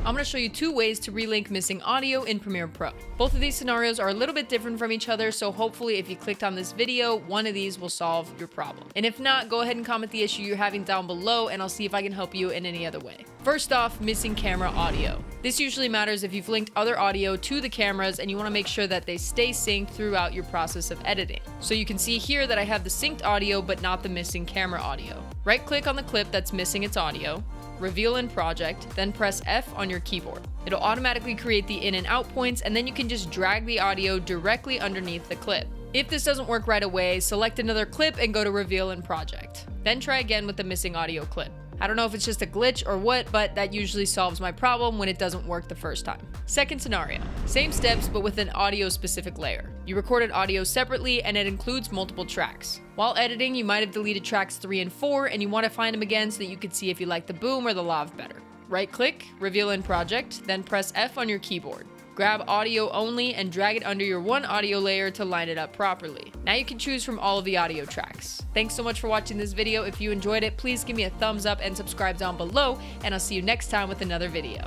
I'm going to show you 2 ways to relink missing audio in Premiere Pro. Both of these scenarios are a little bit different from each other, so hopefully if you clicked on this video, one of these will solve your problem. And if not, go ahead and comment the issue you're having down below and I'll see if I can help you in any other way. First off, missing camera audio. This usually matters if you've linked other audio to the cameras and you want to make sure that they stay synced throughout your process of editing. So you can see here that I have the synced audio but not the missing camera audio. Right click on the clip that's missing its audio, reveal in project, then press F on your keyboard. It'll automatically create the in and out points and then you can just drag the audio directly underneath the clip. If this doesn't work right away, select another clip and go to reveal in project. Then try again with the missing audio clip. I don't know if it's just a glitch or what, but that usually solves my problem when it doesn't work the first time. Second scenario, same steps but with an audio specific layer. You recorded audio separately and it includes multiple tracks. While editing, you might have deleted tracks 3 and 4 and you want to find them again so that you can see if you like the boom or the lav better. Right click, reveal in project, then press F on your keyboard. Grab audio only and drag it under your one audio layer to line it up properly. Now you can choose from all of the audio tracks. Thanks so much for watching this video. If you enjoyed it, please give me a thumbs up and subscribe down below, and I'll see you next time with another video.